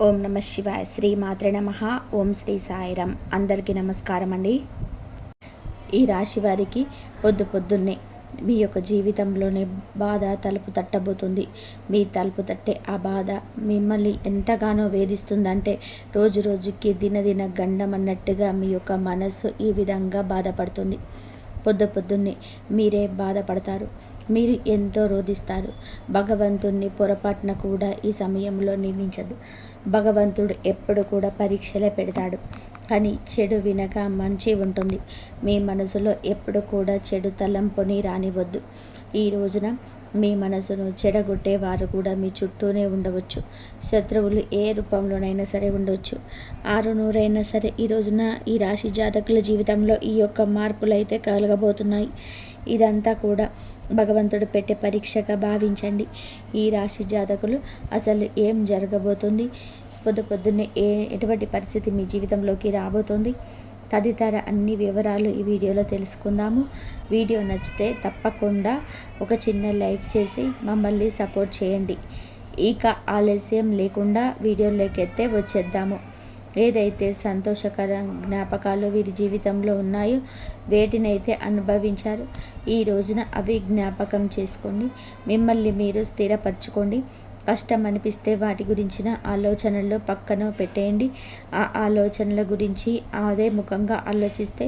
ఓం నమ శివాయ. శ్రీ మాత్రే నమః. ఓం శ్రీ సాయిరాం. అందరికీ నమస్కారం అండి. ఈ రాశి వారికి పొద్దున్నే మీ యొక్క జీవితంలోనే బాధ తలుపు తట్టబోతుంది. మీ తలుపు తట్టే ఆ బాధ మిమ్మల్ని ఎంతగానో వేధిస్తుందంటే రోజు రోజుకి దినదిన గండం అన్నట్టుగా మీ యొక్క మనస్సు ఈ విధంగా బాధపడుతుంది. పొద్దున్నే మీరే బాధపడతారు. మీరు ఎంతో రోధిస్తారు. భగవంతుణ్ణి పొరపాటున కూడా ఈ సమయంలో నిందించదు. భగవంతుడు ఎప్పుడు కూడా పరీక్షలే పెడతాడు, కానీ చెడు వినక మంచి ఉంటుంది. మీ మనసులో ఎప్పుడు కూడా చెడు తలంపుని రానివ్వద్దు. ఈ రోజున మీ మనసును చెడగొట్టేవారు కూడా మీ చుట్టూనే ఉండవచ్చు. శత్రువులు ఏ రూపంలోనైనా సరే ఉండవచ్చు. 600 సరే ఈ రోజున ఈ రాశి జాతకుల జీవితంలో ఈ యొక్క మార్పులు అయితే కలగబోతున్నాయి. ఇదంతా కూడా భగవంతుడు పెట్టే పరీక్షగా భావించండి. ఈ రాశి జాతకులు అసలు ఏం జరగబోతుంది, పొద్దున్నే ఎటువంటి పరిస్థితి మీ జీవితంలోకి రాబోతుంది, తదితర అన్ని వివరాలు ఈ వీడియోలో తెలుసుకుందాము. వీడియో నచ్చితే తప్పకుండా ఒక చిన్న లైక్ చేసి మమ్మల్ని సపోర్ట్ చేయండి. ఇక ఆలస్యం లేకుండా వీడియోలోకి వచ్చేద్దాము. ఏదైతే సంతోషకర జ్ఞాపకాలు వీరి జీవితంలో ఉన్నాయో వేటినైతే అనుభవించారు, ఈ రోజున అవి జ్ఞాపకం చేసుకోండి. మిమ్మల్ని మీరు స్థిరపరచుకోండి. కష్టం అనిపిస్తే వాటి గురించిన ఆలోచనలు పక్కన పెట్టేయండి. ఆ ఆలోచనల గురించి అదే ముఖంగా ఆలోచిస్తే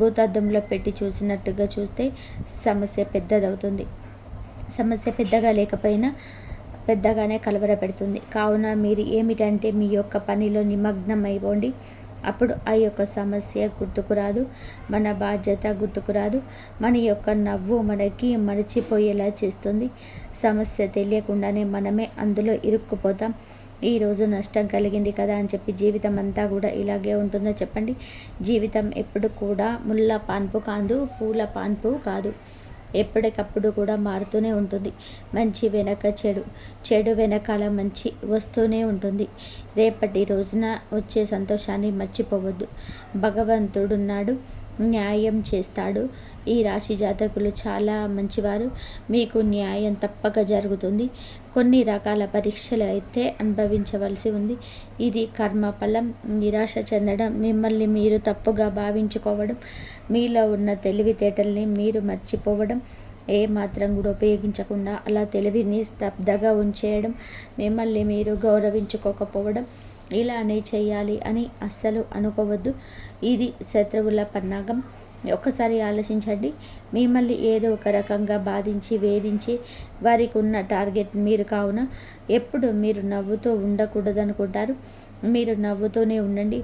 భూతద్దంలో పెట్టి చూసినట్టుగా చూస్తే సమస్య పెద్దదవుతుంది. సమస్య పెద్దగా లేకపోయినా పెద్దగానే కలవరపెడుతుంది. కావున మీరు ఏమిటంటే మీ యొక్క పనిలో నిమగ్నం అయిపోండి. అప్పుడు ఆ యొక్క సమస్య గుర్తుకు రాదు, మన బాధ్యత గుర్తుకు రాదు, మన యొక్క నవ్వు మనకి మరచిపోయేలా చేస్తుంది. సమస్య తెలియకుండానే మనమే అందులో ఇరుక్కుపోతాం. ఈరోజు నష్టం కలిగింది కదా అని చెప్పి జీవితం అంతా కూడా ఇలాగే ఉంటుందో చెప్పండి? జీవితం ఎప్పుడు కూడా ముళ్ళ పాన్పు కాదు, పూల పాన్పు కాదు. ఎప్పటికప్పుడు కూడా మారుతూనే ఉంటుంది. మంచి వెనక చెడు, చెడు వెనకాల మంచి వస్తూనే ఉంటుంది. రేపటి రోజున వచ్చే సంతోషాన్ని మర్చిపోవద్దు. భగవంతుడున్నాడు, న్యాయం చేస్తాడు. ఈ రాశి జాతకులు చాలా మంచివారు. మీకు న్యాయం తప్పక జరుగుతుంది. కొన్ని రకాల పరీక్షలు అయితే అనుభవించవలసి ఉంది. ఇది కర్మఫలం. నిరాశ చెందడం, మిమ్మల్ని మీరు తప్పుగా భావించుకోవడం, మీలో ఉన్న తెలివితేటల్ని మీరు మర్చిపోవడం, ఏ మాత్రం కూడా ఉపయోగించకుండా అలా తెలివిని స్తబ్దగా ఉంచేయడం, మిమ్మల్ని మీరు గౌరవించుకోకపోవడం, ఇలానే చేయాలి అని అస్సలు అనుకోవద్దు. ఇది శత్రువుల పన్నాగం. ఒక్కసారి ఆలోచించండి. మిమ్మల్ని ఏదో ఒక రకంగా బాధించి వేధించి వారికి ఉన్న టార్గెట్ మీరు కావున ఎప్పుడు మీరు నవ్వుతూ ఉండకూడదనుకుంటారు. మీరు నవ్వుతూనే ఉండండి.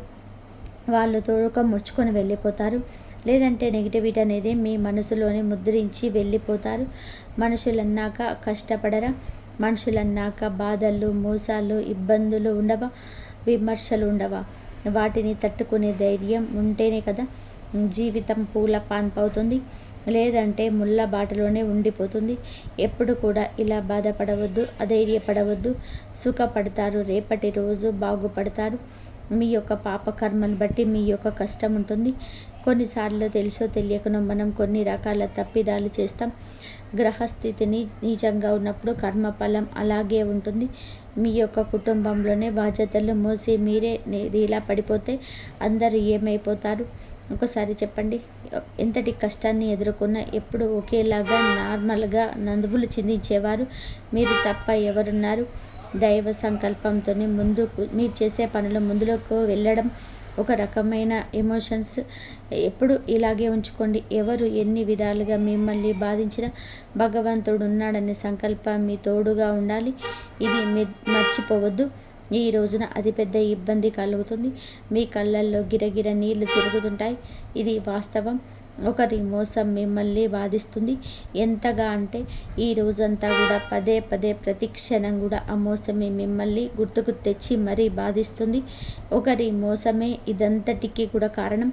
వాళ్ళు తోడుక ముడుచుకొని వెళ్ళిపోతారు. లేదంటే నెగిటివిటీ అనేది మీ మనసులోనే ముద్రించి వెళ్ళిపోతారు. మనుషులన్నాక కష్టపడరా? మనుషులన్నాక బాధలు, మోసాలు, ఇబ్బందులు ఉండవా? విమర్శలు ఉండవా? వాటిని తట్టుకునే ధైర్యం ఉంటేనే కదా జీవితం పూల పాన్పవుతుంది, లేదంటే ముళ్ళ బాటలోనే ఉండిపోతుంది. ఎప్పుడు కూడా ఇలా బాధపడవద్దు, అధైర్యపడవద్దు. సుఖపడతారు. రేపటి రోజు బాగుపడతారు. మీ యొక్క పాపకర్మలు బట్టి మీ యొక్క కష్టం ఉంటుంది. కొన్నిసార్లు తెలుసో తెలియకనో మనం కొన్ని రకాల తప్పిదాలు చేస్తాం. గ్రహస్థితిని నీచంగా ఉన్నప్పుడు కర్మఫలం అలాగే ఉంటుంది. మీ యొక్క కుటుంబంలోనే బాధ్యతలు మోసి మీరే ఇలా పడిపోతే అందరూ ఏమైపోతారు? ఒకసారి చెప్పండి. ఎంతటి కష్టాన్ని ఎదుర్కొన్నా ఎప్పుడు ఒకేలాగా నార్మల్గా నందువులు చిందించేవారు మీరు తప్ప ఎవరున్నారు? దైవ సంకల్పంతో ముందుకు మీరు చేసే పనులు ముందులోకి వెళ్ళడం, ఒక రకమైన ఎమోషన్స్ ఎప్పుడు ఇలాగే ఉంచుకోండి. ఎవరు ఎన్ని విధాలుగా మిమ్మల్ని బాధించినా భగవంతుడు ఉన్నాడనే సంకల్పం మీ తోడుగా ఉండాలి. ఇది మీరు మర్చిపోవద్దు. ఈ రోజున అతిపెద్ద ఇబ్బంది కలుగుతుంది. మీ కళ్ళల్లో గిరగిర నీళ్లు తిరుగుతుంటాయి. ఇది వాస్తవం. ఒకరి మోసం మిమ్మల్ని బాధిస్తుంది. ఎంతగా అంటే ఈ రోజంతా కూడా పదే పదే ప్రతి క్షణం కూడా ఆ మోసమే మిమ్మల్ని గుర్తుకు తెచ్చి మరీ బాధిస్తుంది. ఒకరి మోసమే ఇదంతటికీ కూడా కారణం.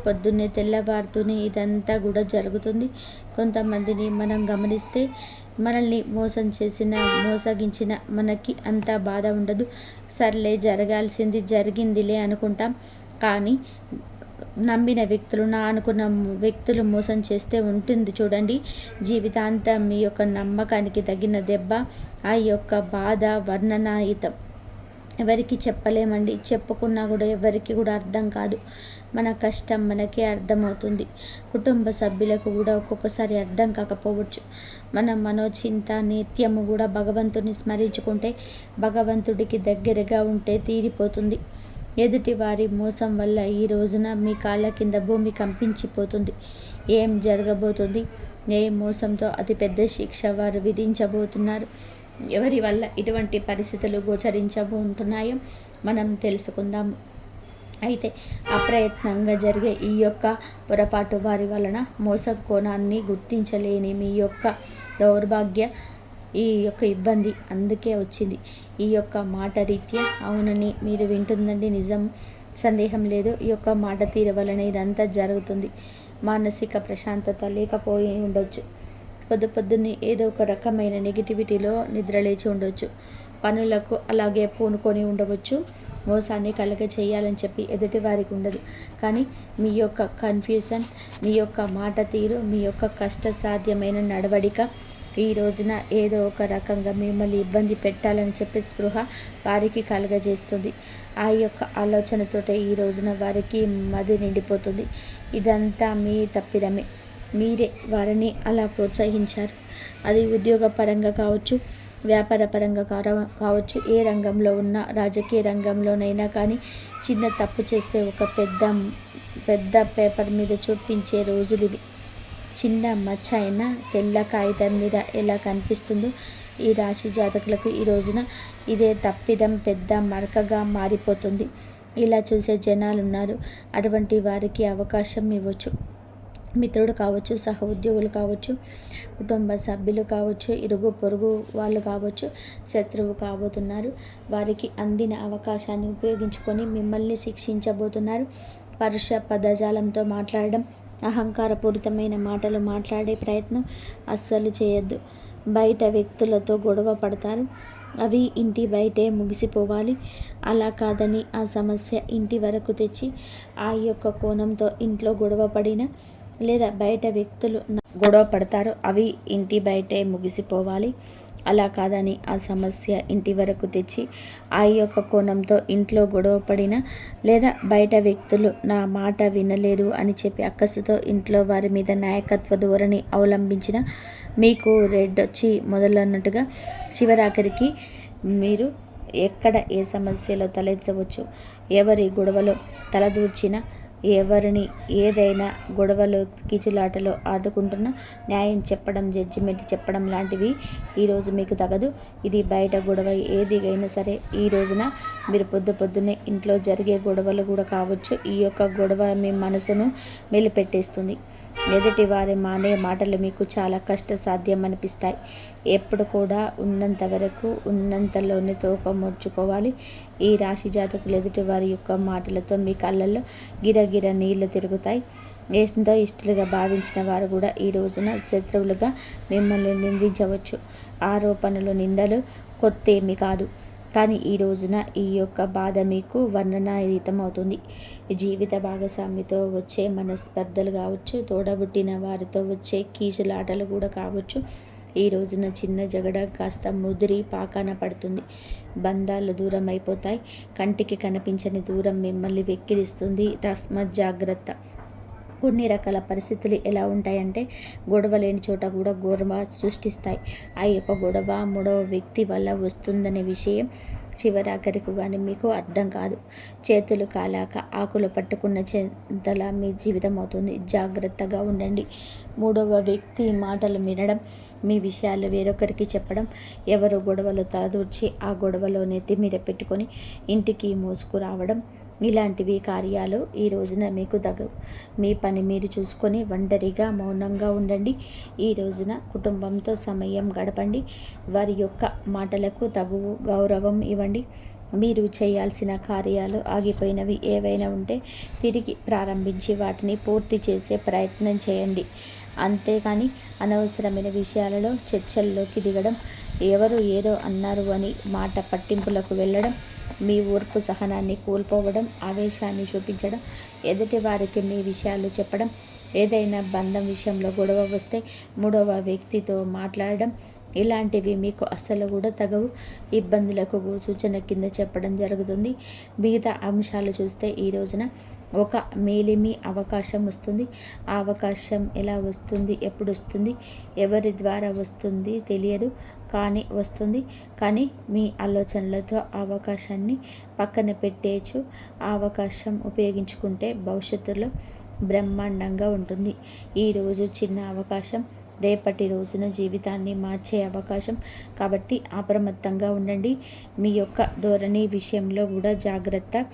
పొద్దున్నే తెల్లవారుతూనే ఇదంతా కూడా జరుగుతుంది. కొంతమందిని మనం గమనిస్తే మనల్ని మోసం చేసిన, మోసగించిన మనకి అంత బాధ ఉండదు. సర్లే జరగాల్సింది జరిగిందిలే అనుకుంటాం. కానీ నమ్మిన వ్యక్తులు, నా అనుకున్న వ్యక్తులు మోసం చేస్తే ఉంటుంది చూడండి, జీవితాంతం మీ యొక్క నమ్మకానికి తగిన దెబ్బ, ఆ యొక్క బాధ వర్ణనాతీతం. ఎవరికి చెప్పలేమండి. చెప్పుకున్నా కూడా ఎవరికి కూడా అర్థం కాదు. మన కష్టం మనకే అర్థమవుతుంది. కుటుంబ సభ్యులకు కూడా ఒక్కొక్కసారి అర్థం కాకపోవచ్చు. మన మనోచింత నిత్యము కూడా భగవంతుని స్మరించుకుంటే, భగవంతుడికి దగ్గరగా ఉంటే తీరిపోతుంది. ఎదుటి వారి మోసం వల్ల ఈ రోజున మీ కాళ్ళ కింద భూమి కంపించిపోతుంది. ఏం జరగబోతుంది? ఏ మోసంతో అతిపెద్ద శిక్ష వారు విధించబోతున్నారు? ఎవరి వల్ల ఇటువంటి పరిస్థితులు గోచరించబోతున్నాయో మనం తెలుసుకుందాము. అయితే అప్రయత్నంగా జరిగే ఈ యొక్క పొరపాటు వారి వలన మోసకోణాన్ని గుర్తించలేని మీ యొక్క దౌర్భాగ్య ఈ యొక్క ఇబ్బంది అందుకే వచ్చింది. ఈ యొక్క మాట రీత్యా అవునని మీరు వింటుందండి, నిజం, సందేహం లేదు. ఈ యొక్క మాట తీరు వలన ఇదంతా జరుగుతుంది. మానసిక ప్రశాంతత లేకపోయి ఉండొచ్చు. పొద్దున్నే ఏదో ఒక రకమైన నెగిటివిటీలో నిద్రలేచి ఉండొచ్చు. పనులకు అలాగే పూనుకొని ఉండవచ్చు. మోసాన్ని కలగ చేయాలని చెప్పి ఎదుటి వారికి ఉండదు. కానీ మీ యొక్క కన్ఫ్యూజన్, మీ యొక్క మాట తీరు, మీ యొక్క కష్టసాధ్యమైన నడవడిక ఈ రోజున ఏదో ఒక రకంగా మిమ్మల్ని ఇబ్బంది పెట్టాలని చెప్పి స్పృహ వారికి కలగజేస్తుంది. ఆ యొక్క ఆలోచనతోటే ఈ రోజున వారికి మది నిండిపోతుంది. ఇదంతా మీ తప్పిదమే. మీరే వారిని అలా ప్రోత్సహించారు. అది ఉద్యోగపరంగా కావచ్చు, వ్యాపార పరంగా కావచ్చు, ఏ రంగంలో ఉన్నా, రాజకీయ రంగంలోనైనా కానీ చిన్న తప్పు చేస్తే ఒక పెద్ద పేపర్ మీద చూపించే రోజులు ఇవి. చిన్న మచ్చ అయినా తెల్ల కాగితం మీద ఎలా కనిపిస్తుందో ఈ రాశి జాతకులకు ఈ రోజున ఇదే తప్పిదం పెద్ద మరకగా మారిపోతుంది. ఇలా చూసే జనాలు ఉన్నారు. అటువంటి వారికి అవకాశం ఇవ్వచ్చు. మిత్రుడు కావచ్చు, సహ ఉద్యోగులు కావచ్చు, కుటుంబ సభ్యులు కావచ్చు, ఇరుగు పొరుగు వాళ్ళు కావచ్చు, శత్రువు కాబోతున్నారు. వారికి అందిన అవకాశాన్ని ఉపయోగించుకొని మిమ్మల్ని శిక్షించబోతున్నారు. పరుష పదజాలంతో మాట్లాడడం, అహంకారపూరితమైన మాటలు మాట్లాడే ప్రయత్నం అస్సలు చేయొద్దు. బయట వ్యక్తులతో గొడవ పడతారు. అవి ఇంటి బయటే ముగిసిపోవాలి. అలా కాదని ఆ సమస్య ఇంటి వరకు తెచ్చి ఆ యొక్క కోణంతో ఇంట్లో గొడవ పడిన లేదా బయట వ్యక్తులు గొడవ పడతారు. అవి ఇంటి బయటే ముగిసిపోవాలి. అలా కాదని ఆ సమస్య ఇంటి వరకు తెచ్చి ఆ యొక్క కోణంతో ఇంట్లో గొడవ పడిన లేదా బయట వ్యక్తులు నా మాట వినలేదు అని చెప్పి అక్కసుతో ఇంట్లో వారి మీద నాయకత్వ ధోరణి అవలంబించిన మీకు రెడ్ వచ్చి మొదలన్నట్టుగా చివరాఖరికి మీరు ఎక్కడ ఏ సమస్యలో తలెత్తవచ్చు, ఎవరి గొడవలో తలదూర్చినా, ఎవరిని ఏదైనా గొడవలో కీచులాటలో ఆడుకుంటున్నా న్యాయం చెప్పడం, జడ్జిమెంట్ చెప్పడం లాంటివి ఈరోజు మీకు తగదు. ఇది బయట గొడవ ఏదిగైనా సరే ఈ రోజున మీరు పొద్దున్నే ఇంట్లో జరిగే గొడవలు కూడా కావచ్చు. ఈ యొక్క గొడవ మీ మనసును మెలిపెట్టేస్తుంది. ఎదుటి వారి మాటలు మీకు చాలా కష్టసాధ్యం అనిపిస్తాయి. ఎప్పుడు కూడా ఉన్నంత వరకు ఉన్నంతలోనే తోక ముడుచుకోవాలి. ఈ రాశి జాతకులు ఎదుటి వారి యొక్క మాటలతో మీ కళ్ళల్లో గిరగిర నీళ్లు తిరుగుతాయి. ఎంతో ఇష్టలుగా భావించిన వారు కూడా ఈ రోజున శత్రువులుగా మిమ్మల్ని నిందించవచ్చు. ఆరోపణలు, నిందలు కొత్తేమీ కాదు. కానీ ఈ రోజున ఈ యొక్క బాధ మీకు వర్ణనాతీతం అవుతుంది. జీవిత భాగస్వామితో వచ్చే మనస్పర్ధలు కావచ్చు, తోడబుట్టిన వారితో వచ్చే కీచులాటలు కూడా కావచ్చు. ఈ రోజున చిన్న జగడ కాస్త ముదిరి పాకాన పడుతుంది. బంధాలు దూరం అయిపోతాయి. కంటికి కనిపించని దూరం మిమ్మల్ని వెక్కిరిస్తుంది. తస్మత్ జాగ్రత్త. కొన్ని రకాల పరిస్థితులు ఎలా ఉంటాయంటే గొడవ లేని చోట కూడా గొడవ సృష్టిస్తాయి. ఆ యొక్క గొడవ మూడవ వ్యక్తి వల్ల వస్తుందనే విషయం చివరాఖరికి కానీ మీకు అర్థం కాదు. చేతులు కాలాక ఆకులు పట్టుకున్న చింతలా మీ జీవితం అవుతుంది. జాగ్రత్తగా ఉండండి. మూడవ వ్యక్తి మాటలు వినడం, మీ విషయాలు వేరొకరికి చెప్పడం, ఎవరు గొడవలు తలదూర్చి ఆ గొడవలో నెత్తి మీద పెట్టుకొని ఇంటికి మోసుకురావడం, ఇలాంటివి కార్యాలు ఈ రోజున మీకు తగవు. మీ పని మీరు చూసుకొని ఒంటరిగా మౌనంగా ఉండండి. ఈ రోజున కుటుంబంతో సమయం గడపండి. వారి యొక్క మాటలకు తగు గౌరవం ఇవ్వండి. మీరు చేయాల్సిన కార్యాలు ఆగిపోయినవి ఏవైనా ఉంటే తిరిగి ప్రారంభించి వాటిని పూర్తి చేసే ప్రయత్నం చేయండి. అంతేకాని అనవసరమైన విషయాలలో చర్చల్లోకి దిగడం, ఎవరు ఏదో అన్నారు అని మాట పట్టింపులకు వెళ్ళడం, మీ ఓర్పు సహనాన్ని కోల్పోవడం, ఆవేశాన్ని చూపించడం, ఎదుటి వారికి మీ విషయాలు చెప్పడం, ఏదైనా బంధం విషయంలో గొడవ వస్తే మూడవ వ్యక్తితో మాట్లాడడం, ఇలాంటివి మీకు అస్సలు కూడా తగవు. ఇబ్బందులకు సూచన కింద చెప్పడం జరుగుతుంది. మిగతా అంశాలు చూస్తే ఈ రోజున ఒక మేలిమి అవకాశం వస్తుంది. ఆ అవకాశం ఎలా వస్తుంది, ఎప్పుడు వస్తుంది, ఎవరి ద్వారా వస్తుంది తెలియదు, కానీ వస్తుంది. కానీ మీ ఆలోచనలతో ఆ అవకాశాన్ని పక్కన పెట్టేయచ్చు. ఆ అవకాశం ఉపయోగించుకుంటే భవిష్యత్తులో బ్రహ్మాండంగా ఉంటుంది. ఈరోజు చిన్న అవకాశం రేపటి రోజున జీవితాన్ని మార్చే అవకాశం. కాబట్టి అప్రమత్తంగా ఉండండి. మీ యొక్క ధోరణి విషయంలో కూడా జాగ్రత్త.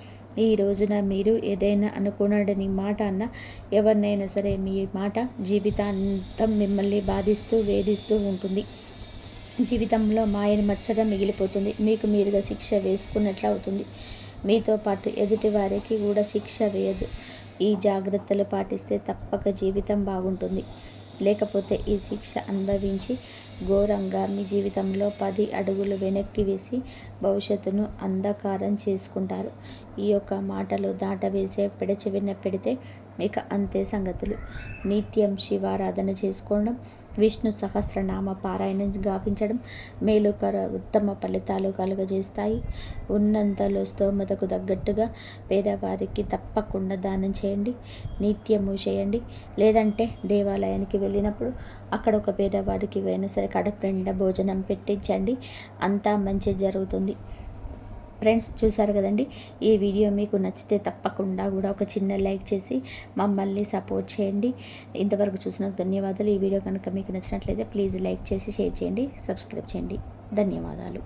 ఈ రోజున మీరు ఏదైనా అనుకున్నాడని మాట అన్న ఎవరినైనా సరే మీ మాట జీవితాంతం మిమ్మల్ని బాధిస్తూ వేధిస్తూ ఉంటుంది. జీవితంలో మాయని మచ్చగా మిగిలిపోతుంది. మీకు మీరుగా శిక్ష వేసుకున్నట్లు అవుతుంది. మీతో పాటు ఎదుటి వారికి కూడా శిక్ష వేయదు. ఈ జాగ్రత్తలు పాటిస్తే తప్పక జీవితం బాగుంటుంది. లేకపోతే ఈ శిక్ష అనుభవించి ఘోరంగా మీ జీవితంలో 10 అడుగులు వెనక్కి వేసి భవిష్యత్తును అంధకారం చేసుకుంటారు. ఈ యొక్క మాటలు దాటవేసే పెడచెవిన పెడితే ఇక అంతే సంగతులు. నిత్యం శివారాధన చేసుకోవడం, విష్ణు సహస్రనామ పారాయణం గావించడం మేలుకర ఉత్తమ ఫలితాలు కలుగజేస్తాయి. ఉన్నంతలో స్తోమతకు తగ్గట్టుగా పేదవారికి తప్పకుండా దానం చేయండి. నిత్యము చేయండి. లేదంటే దేవాలయానికి వెళ్ళినప్పుడు అక్కడ ఒక పేదవాడికి అయినా సరే కడుపు నిండా భోజనం పెట్టించండి. అంతా మంచి జరుగుతుంది. ఫ్రెండ్స్, చూసారు కదండి. ఈ వీడియో మీకు నచ్చితే తప్పకుండా కూడా ఒక చిన్న లైక్ చేసి మమ్మల్ని సపోర్ట్ చేయండి. ఇంతవరకు చూసినందుకు ధన్యవాదాలు. ఈ వీడియో కనుక మీకు నచ్చినట్లయితే ప్లీజ్ లైక్ చేసి షేర్ చేయండి, సబ్స్క్రైబ్ చేయండి. ధన్యవాదాలు.